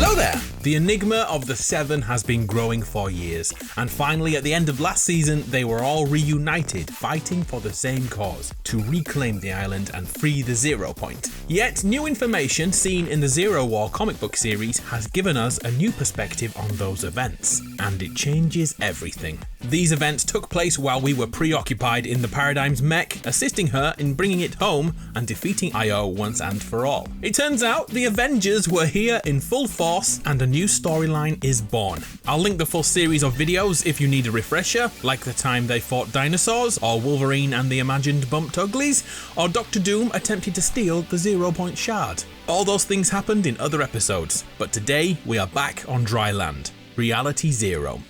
Hello there! The enigma of the Seven has been growing for years, and finally at the end of last season they were all reunited, fighting for the same cause, to reclaim the island and free the 0 Point. Yet new information seen in the Zero War comic book series has given us a new perspective on those events, and it changes everything. These events took place while we were preoccupied in the Paradigm's mech, assisting her in bringing it home and defeating Io once and for all. It turns out the Avengers were here in full force and a new storyline is born. I'll link the full series of videos if you need a refresher, like the time they fought dinosaurs, or Wolverine and the imagined bumped uglies, or Dr. Doom attempted to steal the 0 Point shard. All those things happened in other episodes, but today we are back on dry land. Reality Zero.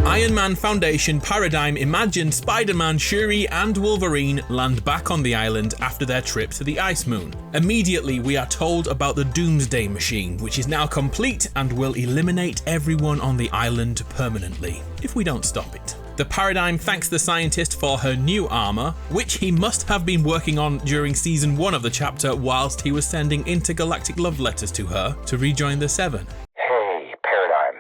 Iron Man Foundation Paradigm imagined Spider-Man, Shuri and Wolverine land back on the island after their trip to the Ice Moon. Immediately we are told about the Doomsday Machine, which is now complete and will eliminate everyone on the island permanently, if we don't stop it. The Paradigm thanks the scientist for her new armor, which he must have been working on during season 1 of the chapter whilst he was sending intergalactic love letters to her to rejoin the Seven. Hey, Paradigm,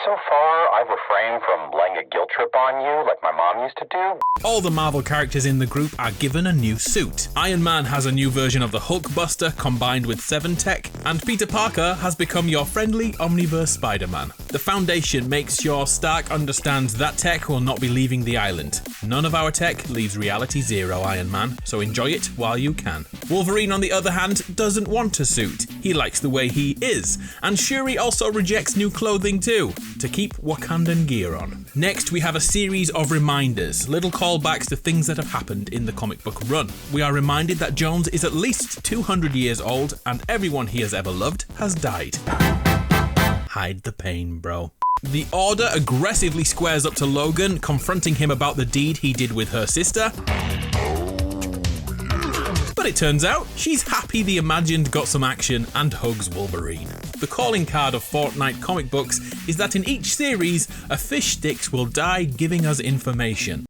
so far I've refrained from laying a guilt trip on you like my mom used to do. All the Marvel characters in the group are given a new suit. Iron Man has a new version of the Hulkbuster combined with 7 tech, and Peter Parker has become your friendly Omniverse Spider-Man. The Foundation makes sure Stark understands that tech will not be leaving the island. None of our tech leaves Reality Zero, Iron Man, so enjoy it while you can. Wolverine, on the other hand, doesn't want a suit. He likes the way he is, and Shuri also rejects new clothing too, to keep Wakandan gear on. Next, we have a series of reminders, little callbacks to things that have happened in the comic book run. We are reminded that Jones is at least 200 years old, and everyone he has ever loved has died. Hide the pain, bro. The Order aggressively squares up to Logan, confronting him about the deed he did with her sister. But it turns out she's happy the Imagined got some action and hugs Wolverine. The calling card of Fortnite comic books is that in each series, a fish sticks will die giving us information.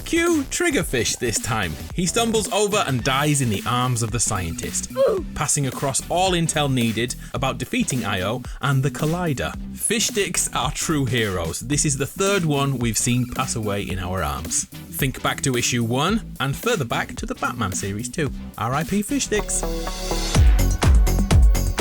Cue Triggerfish this time. He stumbles over and dies in the arms of the scientist, passing across all intel needed about defeating Io and the Collider. Fish sticks are true heroes. This is the 3rd one we've seen pass away in our arms. Think back to issue 1 and further back to the Batman series too. R.I.P. Fish sticks.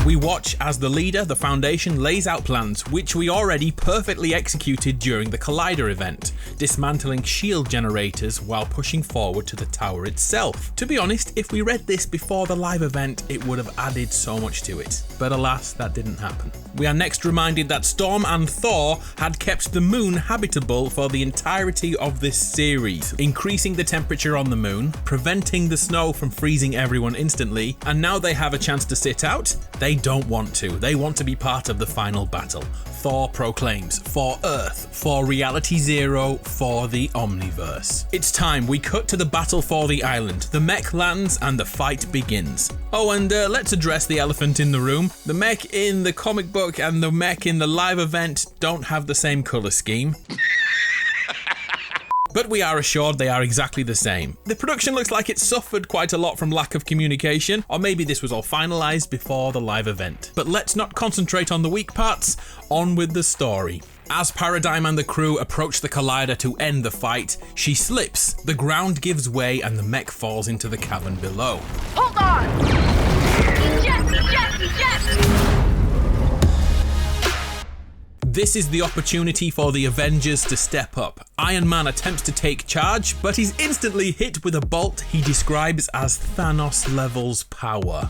We watch as the leader, the Foundation, lays out plans which we already perfectly executed during the Collider event, dismantling shield generators while pushing forward to the tower itself. To be honest, if we read this before the live event, it would have added so much to it. But alas, that didn't happen. We are next reminded that Storm and Thor had kept the moon habitable for the entirety of this series, increasing the temperature on the moon, preventing the snow from freezing everyone instantly, and now they have a chance to sit out. They don't want to. They want to be part of the final battle. Thor proclaims, for Earth, for Reality Zero, for the Omniverse. It's time. We cut to the battle for the island. The mech lands and the fight begins. Oh, and let's address the elephant in the room. The mech in the comic book and the mech in the live event don't have the same colour scheme. But we are assured they are exactly the same. The production looks like it suffered quite a lot from lack of communication, or maybe this was all finalised before the live event. But let's not concentrate on the weak parts, on with the story. As Paradigm and the crew approach the Collider to end the fight, she slips, the ground gives way and the mech falls into the cavern below. Hold on! Eject! This is the opportunity for the Avengers to step up. Iron Man attempts to take charge, but he's instantly hit with a bolt he describes as Thanos levels power.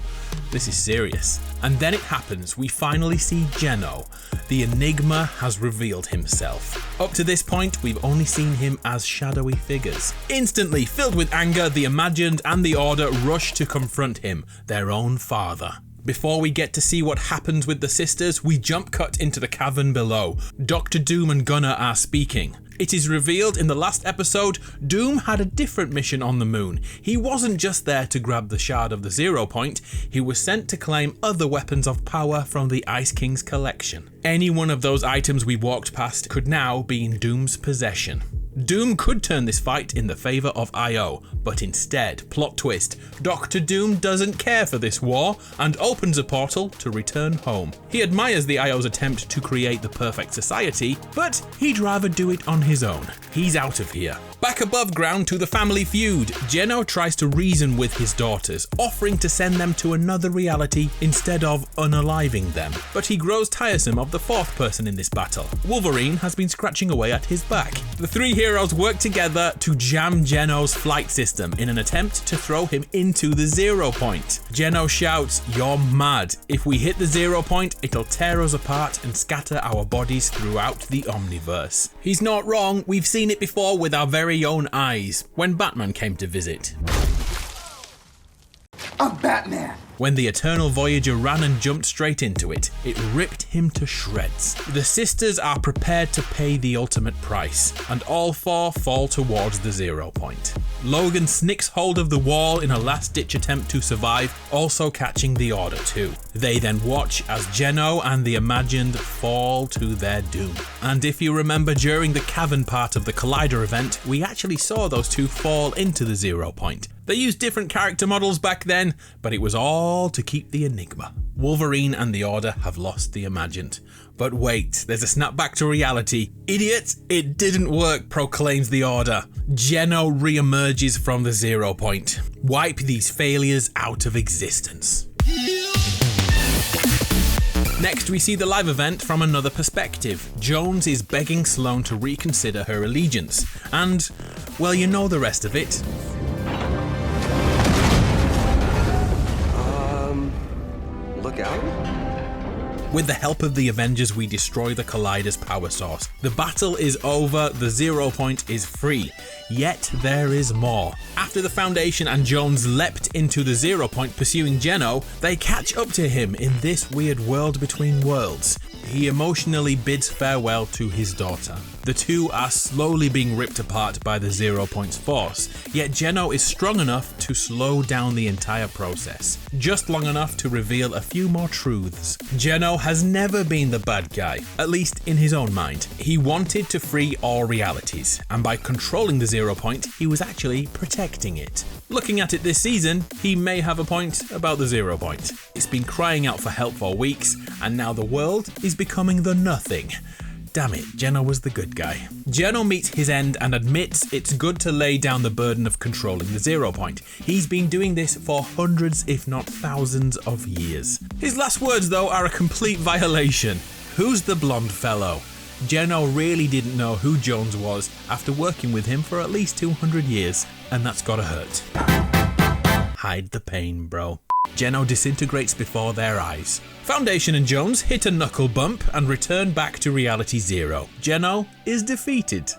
This is serious. And then it happens, we finally see Geno. The Enigma has revealed himself. Up to this point, we've only seen him as shadowy figures. Instantly, filled with anger, the Imagined and the Order rush to confront him, their own father. Before we get to see what happens with the sisters, we jump cut into the cavern below. Dr. Doom and Gunnar are speaking. It is revealed in the last episode, Doom had a different mission on the moon. He wasn't just there to grab the shard of the 0 Point, he was sent to claim other weapons of power from the Ice King's collection. Any one of those items we walked past could now be in Doom's possession. Doom could turn this fight in the favour of IO, but instead, plot twist, Dr. Doom doesn't care for this war and opens a portal to return home. He admires the IO's attempt to create the perfect society, but he'd rather do it on his own. He's out of here. Back above ground to the family feud, Geno tries to reason with his daughters, offering to send them to another reality instead of unaliving them. But he grows tiresome of the fourth person in this battle. Wolverine has been scratching away at his back. The three heroes work together to jam Geno's flight system in an attempt to throw him into the 0 point. Geno shouts, "You're mad. If we hit the 0 point, it'll tear us apart and scatter our bodies throughout the Omniverse." He's not wrong, we've seen it before with our very own eyes, when Batman came to visit. I'm Batman. When the Eternal Voyager ran and jumped straight into it, it ripped him to shreds. The sisters are prepared to pay the ultimate price, and all four fall towards the 0 point. Logan snicks hold of the wall in a last-ditch attempt to survive, also catching the Order too. They then watch as Geno and the Imagined fall to their doom. And if you remember, during the cavern part of the Collider event, we actually saw those two fall into the 0 point. They used different character models back then, but it was all to keep the enigma. Wolverine and the Order have lost the Imagined. But wait, there's a snap back to reality. Idiot, it didn't work, proclaims the Order. Geno re-emerges from the 0 point. Wipe these failures out of existence. Next, we see the live event from another perspective. Jones is begging Sloane to reconsider her allegiance. And, well, you know the rest of it. Look out. With the help of the Avengers, we destroy the Collider's power source. The battle is over, the 0 point is free. Yet there is more. After the Foundation and Jones leapt into the 0 point pursuing Geno, they catch up to him in this weird world between worlds. He emotionally bids farewell to his daughter. The two are slowly being ripped apart by the 0 point's force, yet Geno is strong enough to slow down the entire process, just long enough to reveal a few more truths. Geno has never been the bad guy, at least in his own mind. He wanted to free all realities, and by controlling the 0 point, he was actually protecting it. Looking at it this season, he may have a point about the 0 point. It's been crying out for help for weeks, and now the world is becoming the nothing. Damn it, Geno was the good guy. Geno meets his end and admits it's good to lay down the burden of controlling the 0 point. He's been doing this for hundreds, if not thousands of years. His last words, though, are a complete violation. Who's the blonde fellow? Geno really didn't know who Jones was after working with him for at least 200 years, and that's gotta hurt. Hide the pain, bro. Geno disintegrates before their eyes. Foundation and Jones hit a knuckle bump and return back to Reality Zero. Geno is defeated.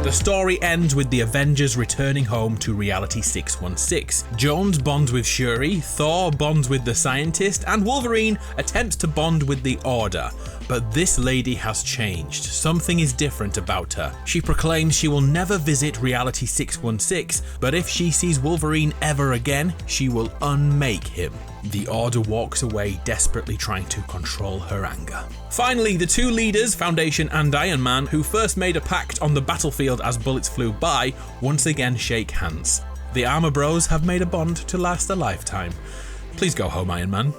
The story ends with the Avengers returning home to Reality 616. Jones bonds with Shuri, Thor bonds with the Scientist, and Wolverine attempts to bond with the Order. But this lady has changed. Something is different about her. She proclaims she will never visit Reality 616, but if she sees Wolverine ever again, she will unmake him. The Order walks away, desperately trying to control her anger. Finally, the two leaders, Foundation and Iron Man, who first made a pact on the battlefield as bullets flew by, once again shake hands. The Armor Bros have made a bond to last a lifetime. Please go home, Iron Man.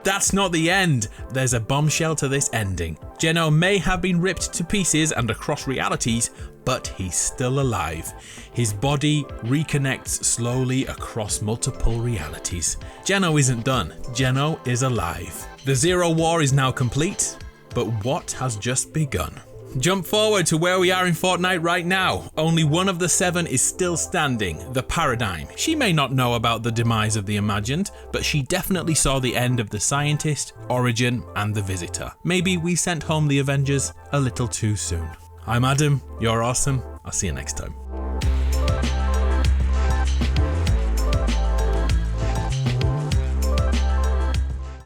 That's not the end. There's a bombshell to this ending. Geno may have been ripped to pieces and across realities, but he's still alive. His body reconnects slowly across multiple realities. Geno isn't done. Geno is alive. The Zero War is now complete, but what has just begun? Jump forward to where we are in Fortnite right now. Only one of the 7 is still standing, the Paradigm. She may not know about the demise of the Imagined, but she definitely saw the end of the Scientist, Origin, and the Visitor. Maybe we sent home the Avengers a little too soon. I'm Adam, you're awesome, I'll see you next time.